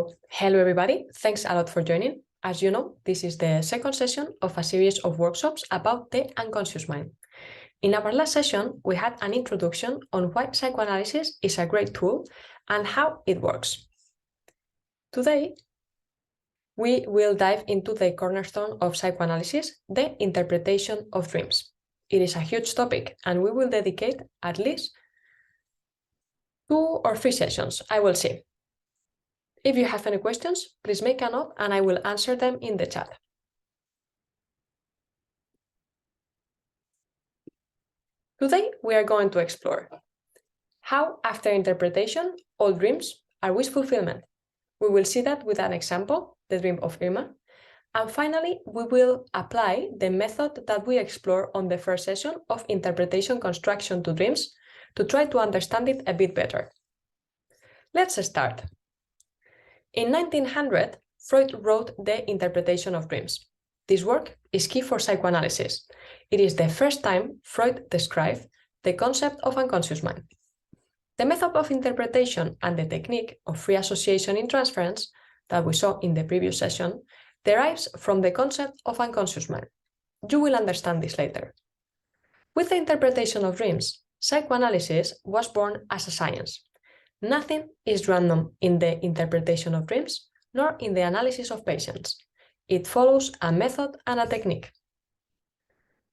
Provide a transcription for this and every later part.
So, hello everybody, thanks a lot for joining. As you know, this is the second session of a series of workshops about the unconscious mind. In our last session, we had an introduction on why psychoanalysis is a great tool and how it works. Today, we will dive into the cornerstone of psychoanalysis, the interpretation of dreams. It is a huge topic, and we will dedicate at least 2 or 3 sessions, I will see. If you have any questions, please make a note and I will answer them in the chat. Today, we are going to explore how, after interpretation, all dreams are wish fulfillment. We will see that with an example, the dream of Irma. And finally, we will apply the method that we explored on the first session of interpretation construction to dreams to try to understand it a bit better. Let's start. In 1900, Freud wrote The Interpretation of Dreams. This work is key for psychoanalysis. It is the first time Freud described the concept of unconscious mind. The method of interpretation and the technique of free association in transference that we saw in the previous session derives from the concept of unconscious mind. You will understand this later. With the interpretation of dreams, psychoanalysis was born as a science. Nothing is random in the interpretation of dreams, nor in the analysis of patients. It follows a method and a technique.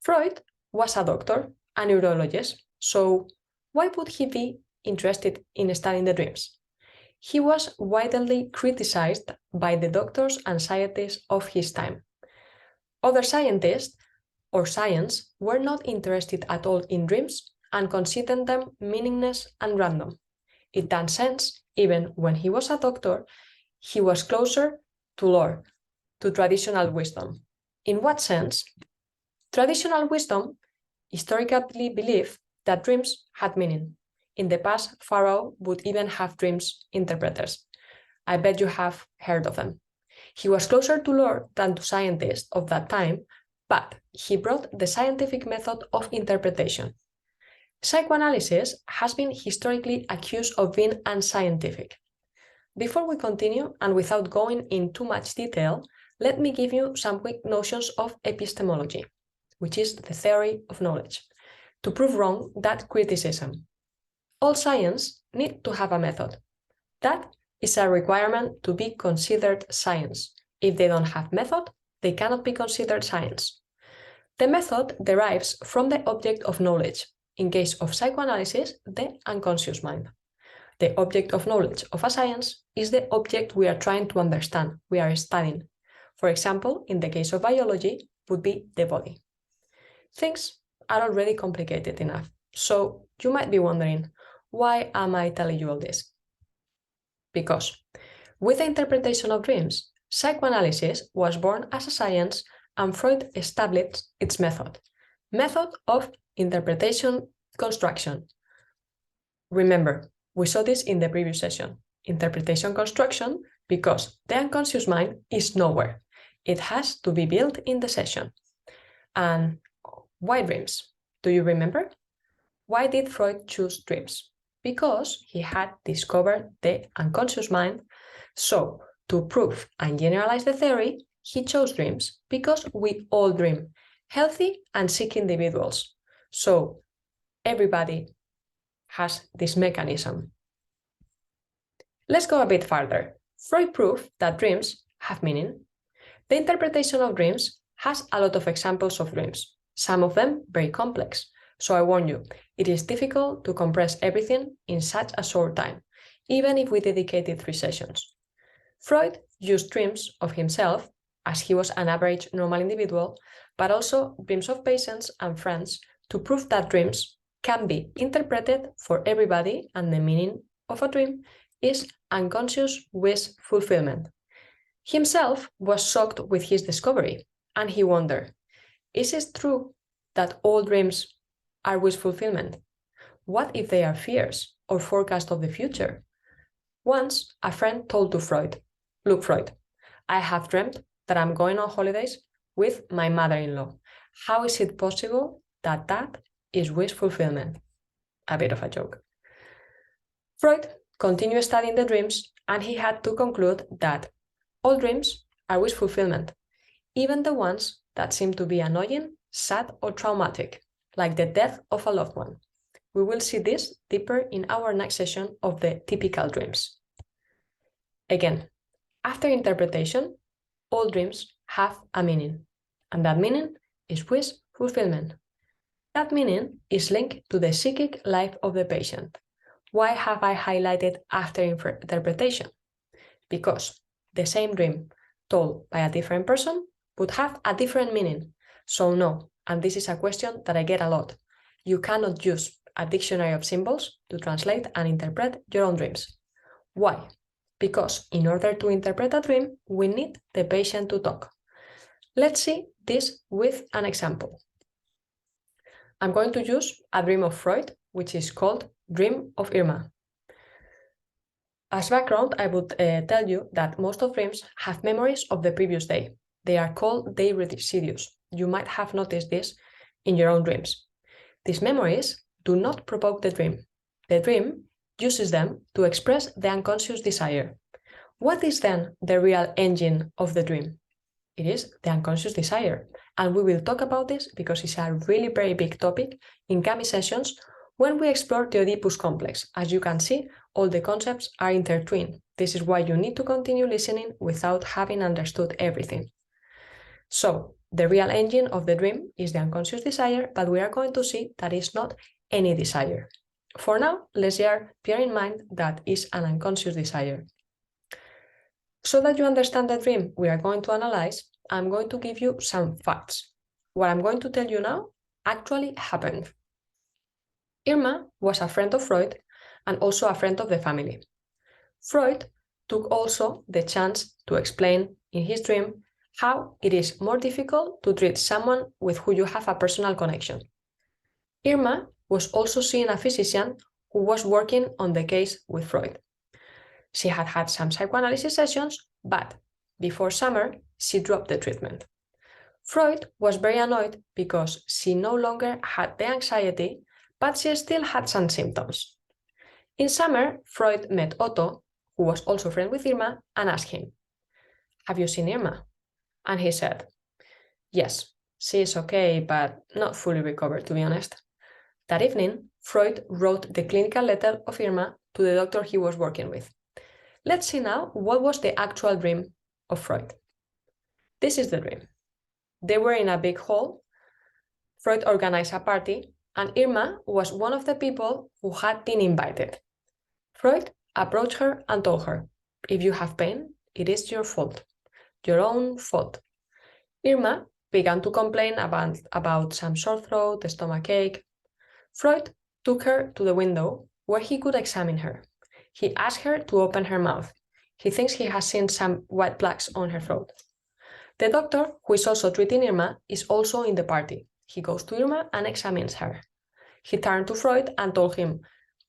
Freud was a doctor, a neurologist, so why would he be interested in studying the dreams? He was widely criticized by the doctors and scientists of his time. Other scientists or science were not interested at all in dreams and considered them meaningless and random. In that sense, even when he was a doctor, he was closer to lore, to traditional wisdom. In what sense? Traditional wisdom historically believed that dreams had meaning. In the past, Pharaoh would even have dreams interpreters. I bet you have heard of them. He was closer to lore than to scientists of that time, but he brought the scientific method of interpretation. Psychoanalysis has been historically accused of being unscientific. Before we continue, and without going in too much detail, let me give you some quick notions of epistemology, which is the theory of knowledge, to prove wrong that criticism. All science needs to have a method. That is a requirement to be considered science. If they don't have method, they cannot be considered science. The method derives from the object of knowledge. In case of psychoanalysis, the unconscious mind. The object of knowledge of a science is the object we are trying to understand, we are studying. For example, in the case of biology, would be the body. Things are already complicated enough, so you might be wondering, why am I telling you all this? Because with the interpretation of dreams, psychoanalysis was born as a science and Freud established its method of interpretation construction. Remember, we saw this in the previous session. Interpretation construction because the unconscious mind is nowhere. It has to be built in the session. And why dreams? Do you remember? Why did Freud choose dreams? Because he had discovered the unconscious mind. So, to prove and generalize the theory, he chose dreams because we all dream, healthy and sick individuals. So everybody has this mechanism. Let's go a bit further. Freud proved that dreams have meaning. The interpretation of dreams has a lot of examples of dreams, some of them very complex. So I warn you, it is difficult to compress everything in such a short time, even if we dedicated 3 sessions. Freud used dreams of himself, as he was an average normal individual, but also dreams of patients and friends to prove that dreams can be interpreted for everybody and the meaning of a dream is unconscious wish fulfillment. Himself was shocked with his discovery and he wondered, is it true that all dreams are wish fulfillment? What if they are fears or forecasts of the future? Once a friend told to Freud, look Freud, I have dreamt that I'm going on holidays with my mother-in-law. How is it possible that that is wish fulfillment? A bit of a joke. Freud continued studying the dreams and he had to conclude that all dreams are wish fulfillment, even the ones that seem to be annoying, sad, or traumatic, like the death of a loved one. We will see this deeper in our next session of the typical dreams. Again, after interpretation, all dreams have a meaning, and that meaning is wish fulfillment. That meaning is linked to the psychic life of the patient. Why have I highlighted after interpretation? Because the same dream told by a different person would have a different meaning. So no, and this is a question that I get a lot. You cannot use a dictionary of symbols to translate and interpret your own dreams. Why? Because in order to interpret a dream, we need the patient to talk. Let's see this with an example. I'm going to use a dream of Freud, which is called Dream of Irma. As background, I would tell you that most of dreams have memories of the previous day. They are called day residues. You might have noticed this in your own dreams. These memories do not provoke the dream. The dream uses them to express the unconscious desire. What is then the real engine of the dream? It is the unconscious desire. And we will talk about this because it's a really very big topic in coming sessions when we explore the Oedipus complex. As you can see, all the concepts are intertwined. This is why you need to continue listening without having understood everything. So, the real engine of the dream is the unconscious desire, but we are going to see that it's not any desire. For now, let's bear in mind that it's an unconscious desire. So that you understand the dream we are going to analyze, I'm going to give you some facts. What I'm going to tell you now actually happened. Irma was a friend of Freud and also a friend of the family. Freud took also the chance to explain in his dream how it is more difficult to treat someone with who you have a personal connection. Irma was also seeing a physician who was working on the case with Freud. She had had some psychoanalysis sessions, but before summer, she dropped the treatment. Freud was very annoyed because she no longer had the anxiety, but she still had some symptoms. In summer, Freud met Otto, who was also a friend with Irma, and asked him, "Have you seen Irma?" And he said, "Yes, she is okay, but not fully recovered, to be honest." That evening, Freud wrote the clinical letter of Irma to the doctor he was working with. Let's see now what was the actual dream of Freud. This is the dream. They were in a big hall. Freud organized a party, and Irma was one of the people who had been invited. Freud approached her and told her, "If you have pain, it is your fault, your own fault." Irma began to complain about some sore throat, stomachache. Freud took her to the window where he could examine her. He asked her to open her mouth. He thinks he has seen some white plaques on her throat. The doctor, who is also treating Irma, is also in the party. He goes to Irma and examines her. He turned to Freud and told him,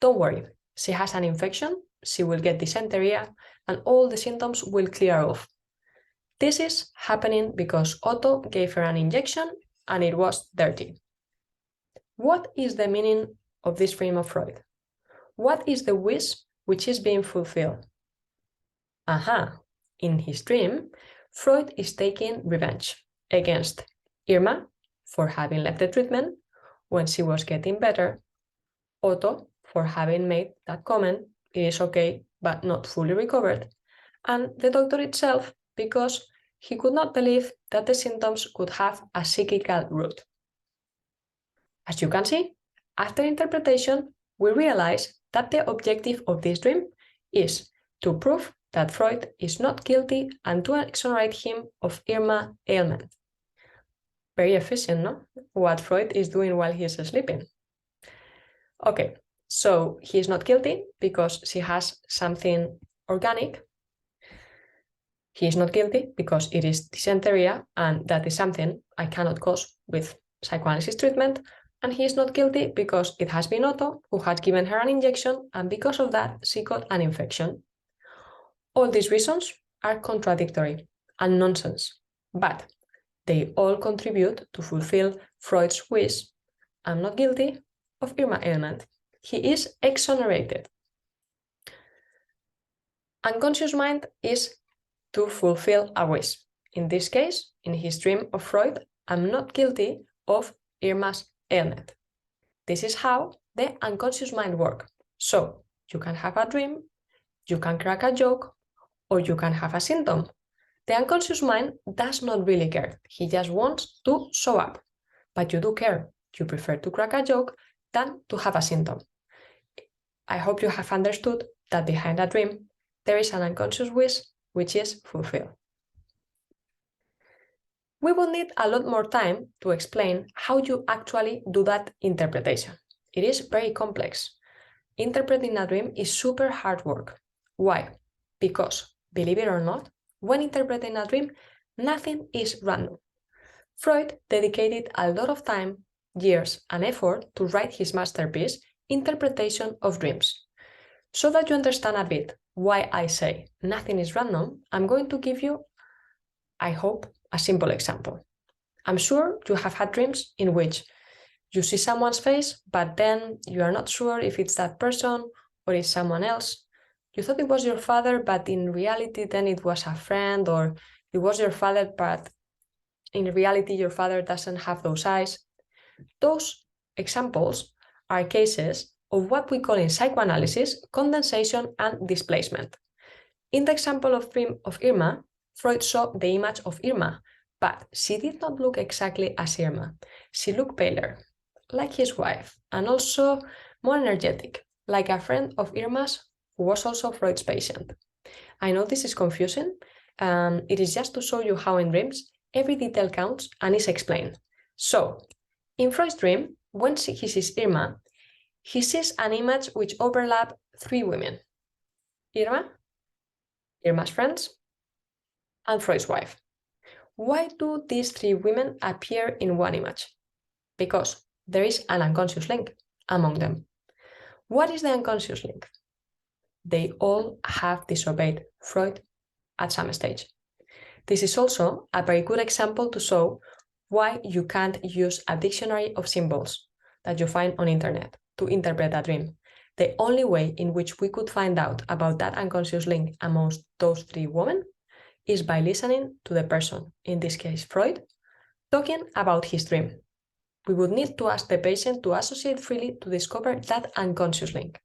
"Don't worry, she has an infection, she will get dysentery, and all the symptoms will clear off." This is happening because Otto gave her an injection and it was dirty. What is the meaning of this dream of Freud? What is the wish which is being fulfilled? In his dream, Freud is taking revenge against Irma for having left the treatment when she was getting better, Otto for having made that comment, "It is okay, but not fully recovered," and the doctor itself because he could not believe that the symptoms could have a psychical root. As you can see, after interpretation, we realize that the objective of this dream is to prove that Freud is not guilty and to exonerate him of Irma ailment. Very efficient, no? What Freud is doing while he is sleeping. Okay, so he is not guilty because she has something organic. He is not guilty because it is dysentery, and that is something I cannot cause with psychoanalysis treatment. And he is not guilty because it has been Otto who had given her an injection, and because of that, she got an infection. All these reasons are contradictory and nonsense, but they all contribute to fulfill Freud's wish. "I'm not guilty of Irma ailment." He is exonerated. Unconscious mind is to fulfill a wish. In this case, in his dream of Freud, I'm not guilty of Irma's ailment. This is how the unconscious mind works. So you can have a dream, you can crack a joke, or you can have a symptom. The unconscious mind does not really care. He just wants to show up. But you do care. You prefer to crack a joke than to have a symptom. I hope you have understood that behind a dream, there is an unconscious wish which is fulfilled. We will need a lot more time to explain how you actually do that interpretation. It is very complex. Interpreting a dream is super hard work. Why? Because, believe it or not, when interpreting a dream, nothing is random. Freud dedicated a lot of time, years, and effort to write his masterpiece, Interpretation of Dreams. So that you understand a bit why I say nothing is random, I'm going to give you, I hope, a simple example. I'm sure you have had dreams in which you see someone's face, but then you are not sure if it's that person or it's someone else. You thought it was your father, but in reality then it was a friend, or it was your father, but in reality your father doesn't have those eyes. Those examples are cases of what we call in psychoanalysis condensation and displacement. In the example of dream of Irma, Freud saw the image of Irma, but she did not look exactly as Irma. She looked paler, like his wife, and also more energetic, like a friend of Irma's who was also Freud's patient. I know this is confusing. It is just to show you how in dreams, every detail counts and is explained. So, in Freud's dream, when he sees Irma, he sees an image which overlaps 3 women. Irma, Irma's friends, and Freud's wife. Why do these 3 women appear in one image? Because there is an unconscious link among them. What is the unconscious link? They all have disobeyed Freud at some stage. This is also a very good example to show why you can't use a dictionary of symbols that you find on internet to interpret a dream. The only way in which we could find out about that unconscious link amongst those 3 women is by listening to the person, in this case Freud, talking about his dream. We would need to ask the patient to associate freely to discover that unconscious link.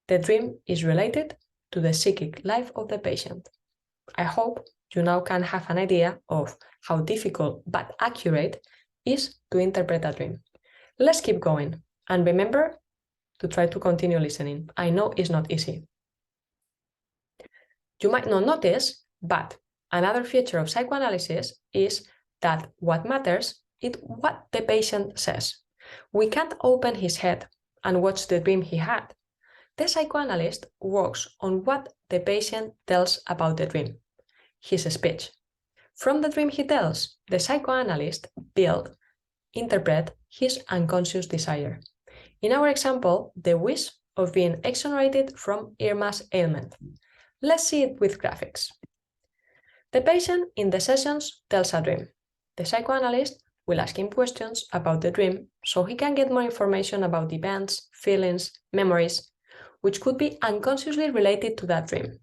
The dream is related to the psychic life of the patient. I hope you now can have an idea of how difficult but accurate is to interpret a dream. Let's keep going, and remember to try to continue listening. I know it's not easy. You might not notice, but another feature of psychoanalysis is that what matters is what the patient says. We can't open his head and watch the dream he had. The psychoanalyst works on what the patient tells about the dream, his speech. From the dream he tells, the psychoanalyst interpret his unconscious desire. In our example, the wish of being exonerated from Irma's ailment. Let's see it with graphics. The patient in the sessions tells a dream. The psychoanalyst will ask him questions about the dream so he can get more information about events, feelings, memories, which could be unconsciously related to that dream.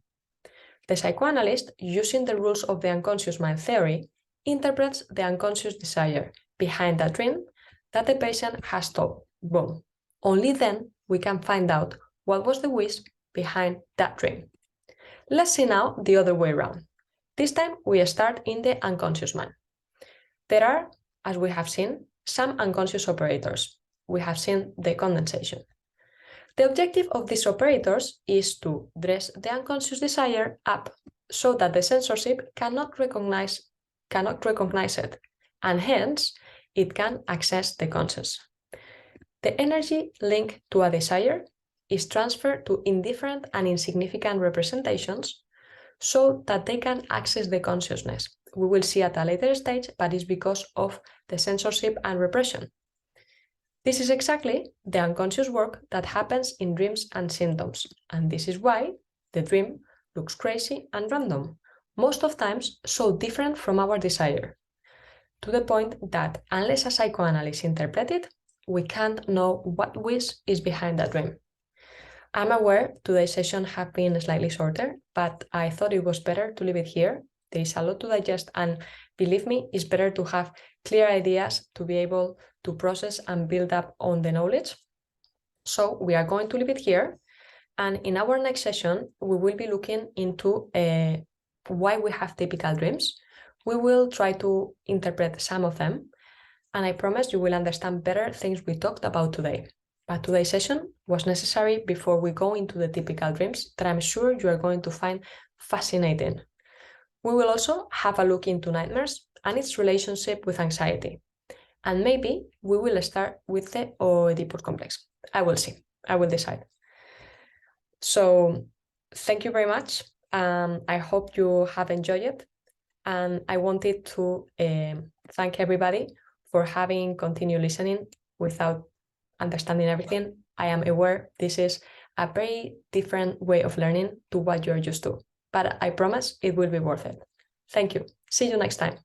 The psychoanalyst, using the rules of the unconscious mind theory, interprets the unconscious desire behind that dream that the patient has told. Boom. Only then we can find out what was the wish behind that dream. Let's see now the other way around. This time we start in the unconscious mind. There are, as we have seen, some unconscious operators. We have seen the condensation. The objective of these operators is to dress the unconscious desire up so that the censorship cannot recognize it, and hence it can access the conscious. The energy linked to a desire is transferred to indifferent and insignificant representations so that they can access the consciousness. We will see at a later stage, but it's because of the censorship and repression. This is exactly the unconscious work that happens in dreams and symptoms, and this is why the dream looks crazy and random, most of times so different from our desire, to the point that unless a psychoanalyst interprets it, we can't know what wish is behind that dream. I'm aware today's session have been slightly shorter, but I thought it was better to leave it here. There is a lot to digest, and believe me, it's better to have clear ideas to be able to process and build up on the knowledge. So we are going to leave it here. And in our next session, we will be looking into why we have typical dreams. We will try to interpret some of them, and I promise you will understand better things we talked about today. But today's session was necessary before we go into the typical dreams that I'm sure you are going to find fascinating. We will also have a look into nightmares and its relationship with anxiety. And maybe we will start with the Oedipus complex. I will see. I will decide. So thank you very much. I hope you have enjoyed it. And I wanted to thank everybody for having continued listening without understanding everything. I am aware this is a very different way of learning to what you're used to, but I promise it will be worth it. Thank you. See you next time.